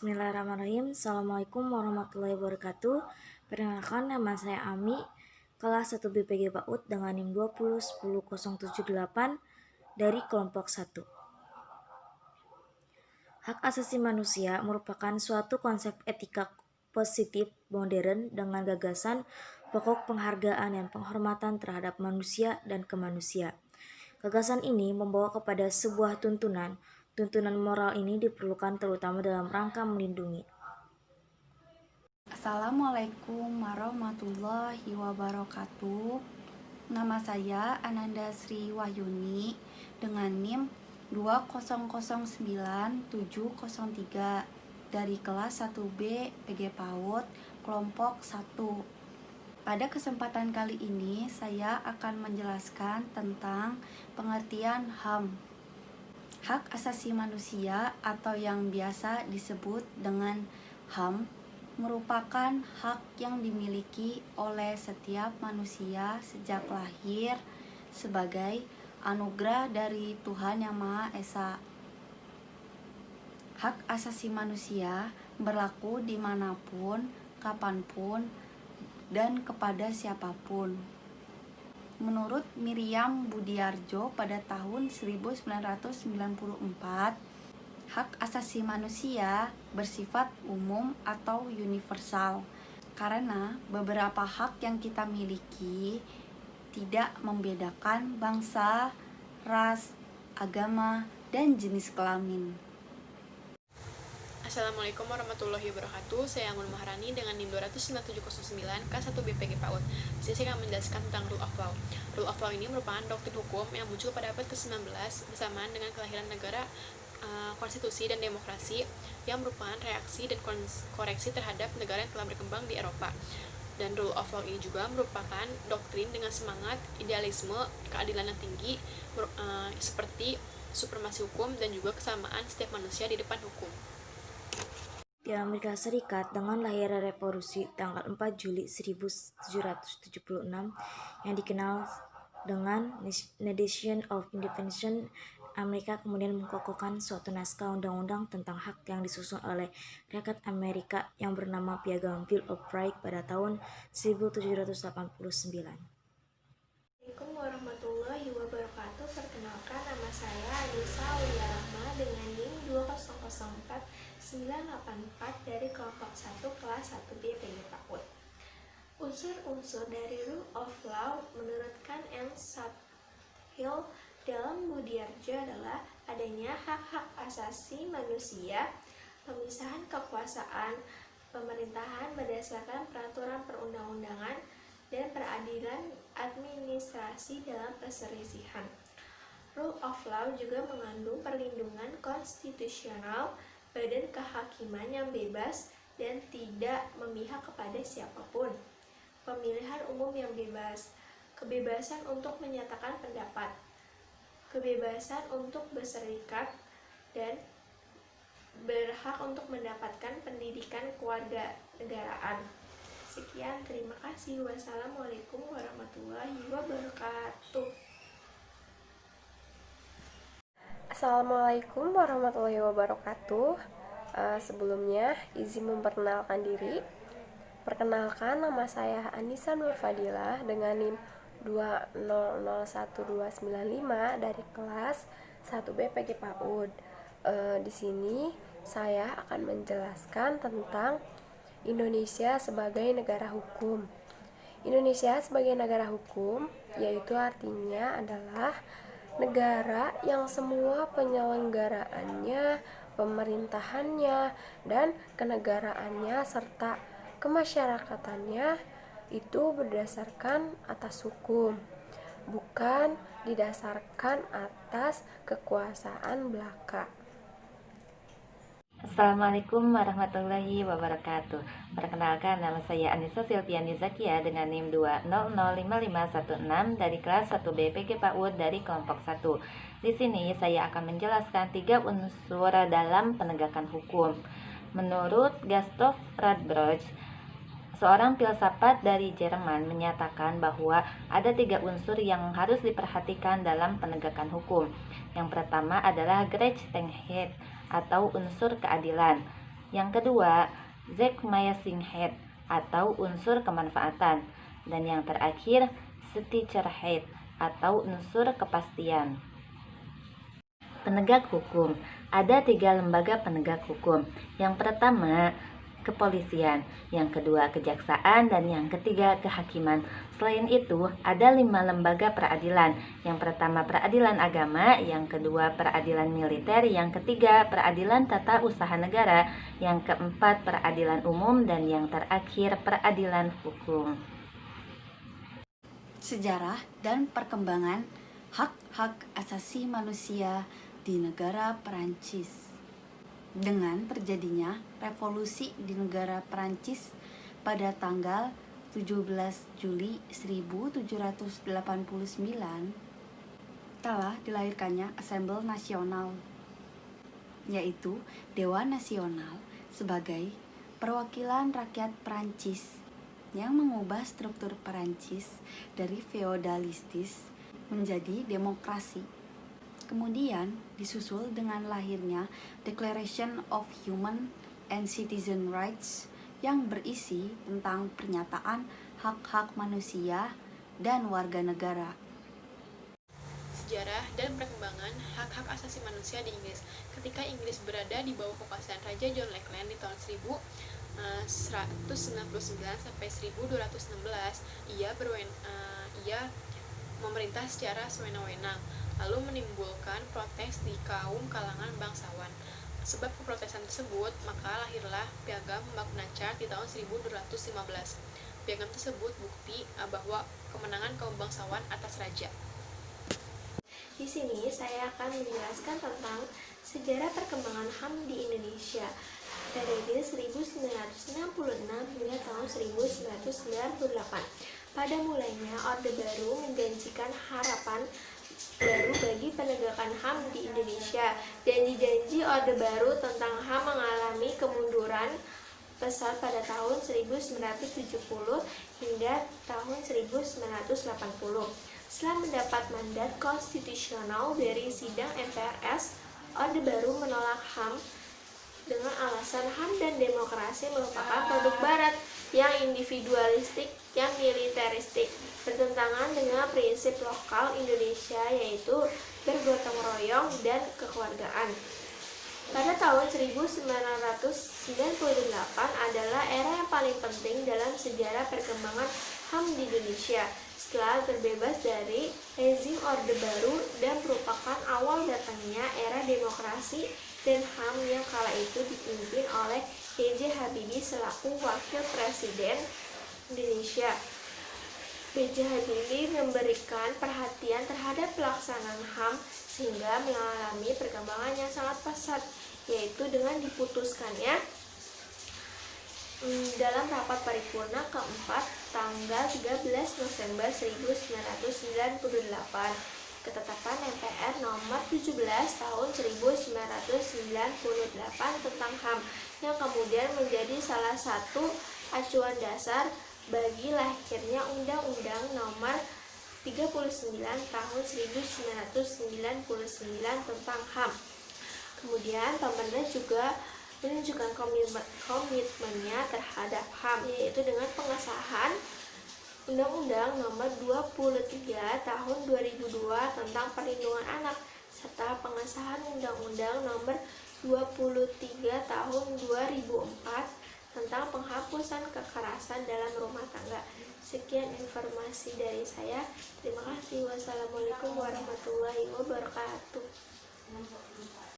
Bismillahirrahmanirrahim. Assalamualaikum warahmatullahi wabarakatuh. Perkenalkan, nama saya Ami, kelas 1 BPG PAUD dengan NIM 2010078 dari kelompok 1. Hak asasi manusia merupakan suatu konsep etika positif modern dengan gagasan pokok penghargaan dan penghormatan terhadap manusia dan kemanusiaan. Gagasan ini membawa kepada sebuah tuntunan. Tuntunan moral ini diperlukan terutama dalam rangka melindungi. Assalamualaikum warahmatullahi wabarakatuh. Nama saya Ananda Sri Wahyuni dengan NIM 2009703 dari kelas 1B PG PAUD kelompok 1. Pada kesempatan kali ini saya akan menjelaskan tentang pengertian HAM, hak asasi manusia atau yang biasa disebut dengan HAM, merupakan hak yang dimiliki oleh setiap manusia sejak lahir sebagai anugerah dari Tuhan Yang Maha Esa. Hak asasi manusia berlaku dimanapun, kapanpun, dan kepada siapapun. Menurut Miriam Budiarjo pada tahun 1994, hak asasi manusia bersifat umum atau universal karena beberapa hak yang kita miliki tidak membedakan bangsa, ras, agama, dan jenis kelamin. Assalamualaikum warahmatullahi wabarakatuh. Saya Anggun Maharani dengan NIM 29709 kelas 1 BPG PAUD. Di sini saya akan menjelaskan tentang Rule of Law. Rule of Law ini merupakan doktrin hukum yang muncul pada abad ke-19 bersamaan dengan kelahiran negara konstitusi dan demokrasi yang merupakan reaksi dan koreksi terhadap negara yang telah berkembang di Eropa. Dan Rule of Law ini juga merupakan doktrin dengan semangat idealisme, keadilan yang tinggi, seperti supremasi hukum dan juga kesamaan setiap manusia di depan hukum. Di Amerika Serikat, dengan lahirnya revolusi tanggal 4 Juli 1776 yang dikenal dengan Declaration of Independence, Amerika kemudian mengokohkan suatu naskah undang-undang tentang hak yang disusun oleh rakyat Amerika yang bernama Piagam Bill of Rights pada tahun 1789. Assalamualaikum warahmatullahi wabarakatuh. Perkenalkan, nama saya Anissa Aulia Rahma dengan NIM 2004984 dari kelompok 1 kelas 1B PG PAUD. Unsur-unsur dari Rule of Law menurut M. Suthill dalam Budiarjo adalah adanya hak-hak asasi manusia, pemisahan kekuasaan pemerintahan berdasarkan peraturan perundang-undangan, dan peradilan administrasi dalam perselisihan. Rule of Law juga mengandung perlindungan konstitusional, badan kehakiman yang bebas dan tidak memihak kepada siapapun, pemilihan umum yang bebas, kebebasan untuk menyatakan pendapat, kebebasan untuk berserikat, dan berhak untuk mendapatkan pendidikan kewarganegaraan. Sekian, terima kasih. Wassalamualaikum warahmatullahi wabarakatuh. Assalamualaikum warahmatullahi wabarakatuh. Sebelumnya izin memperkenalkan diri. Perkenalkan, nama saya Anissa Nur Fadilah dengan NIM 2001295 dari kelas 1B PG PAUD. Di sini saya akan menjelaskan tentang Indonesia sebagai negara hukum. Indonesia sebagai negara hukum yaitu artinya adalah negara yang semua penyelenggaraannya, pemerintahannya, dan kenegaraannya serta kemasyarakatannya itu berdasarkan atas hukum, bukan didasarkan atas kekuasaan belaka. Assalamualaikum warahmatullahi wabarakatuh. Perkenalkan, nama saya Anissa Silviani Zakia dengan NIM 2005516 dari kelas 1B PG PAUD dari kelompok 1. Di sini saya akan menjelaskan 3 unsur dalam penegakan hukum. Menurut Gustav Radbruch, seorang filsafat dari Jerman, menyatakan bahwa ada 3 unsur yang harus diperhatikan dalam penegakan hukum. Yang pertama adalah Gerechtigkeit atau unsur keadilan. Yang kedua, Zekmeisenheit atau unsur kemanfaatan. Dan yang terakhir, Sicherheit atau unsur kepastian. Penegak hukum. Ada 3 lembaga penegak hukum. Yang pertama, kepolisian, yang kedua kejaksaan, dan yang ketiga kehakiman. Selain itu, ada 5 lembaga peradilan. Yang pertama peradilan agama, yang kedua peradilan militer, yang ketiga peradilan tata usaha negara, yang keempat peradilan umum, dan yang terakhir peradilan hukum. Sejarah dan perkembangan hak-hak asasi manusia di negara Perancis. Dengan terjadinya revolusi di negara Perancis pada tanggal 17 Juli 1789, telah dilahirkannya Assemblée Nationale, yaitu Dewan Nasional sebagai perwakilan rakyat Perancis yang mengubah struktur Perancis dari feodalistis menjadi demokrasi. Kemudian disusul dengan lahirnya Declaration of Human and Citizen Rights yang berisi tentang pernyataan hak-hak manusia dan warga negara. Sejarah dan perkembangan hak-hak asasi manusia di Inggris. Ketika Inggris berada di bawah kekuasaan Raja John Lackland di tahun 1199 sampai 1216, ia memerintah secara sewenang-wenang, lalu menimbulkan protes di kalangan bangsawan. Sebab keprotesan tersebut, maka lahirlah Piagam Magna Carta di tahun 1215. Piagam tersebut bukti bahwa kemenangan kaum bangsawan atas raja. Di sini saya akan menjelaskan tentang sejarah perkembangan HAM di Indonesia dari 1966 hingga tahun 1998. Pada mulanya, Orde Baru menjanjikan harapan baru bagi penegakan HAM di Indonesia. Janji-janji Orde Baru tentang HAM mengalami kemunduran pesat pada tahun 1970 hingga tahun 1980. Setelah mendapat mandat konstitusional dari sidang MPRS, Orde Baru menolak HAM dengan alasan HAM dan demokrasi merupakan produk Barat yang individualistik, yang militeristik, bertentangan dengan prinsip lokal Indonesia yaitu bergotong royong dan kekeluargaan. Pada tahun 1998 adalah era yang paling penting dalam sejarah perkembangan HAM di Indonesia. Setelah terbebas dari rezim Orde Baru dan merupakan awal datangnya era demokrasi dan HAM yang kala itu dipimpin oleh B.J. Habibie selaku Wakil Presiden Indonesia. B.J. Habibie memberikan perhatian terhadap pelaksanaan HAM sehingga mengalami perkembangan yang sangat pesat, yaitu dengan diputuskannya dalam rapat paripurna keempat tanggal 13 November 1998 ketetapan MPR nomor 17 tahun 1998 tentang HAM yang kemudian menjadi salah satu acuan dasar bagi lahirnya Undang-Undang nomor 39 tahun 1999 tentang HAM. Kemudian pemerintah juga menunjukkan komitmennya terhadap HAM, yaitu dengan pengesahan Undang-Undang nomor 23 tahun 2002 tentang perlindungan anak serta pengesahan Undang-Undang nomor 23 tahun 2004 tentang penghapusan kekerasan dalam rumah tangga. Sekian informasi dari saya. Terima kasih. Wassalamualaikum warahmatullahi wabarakatuh.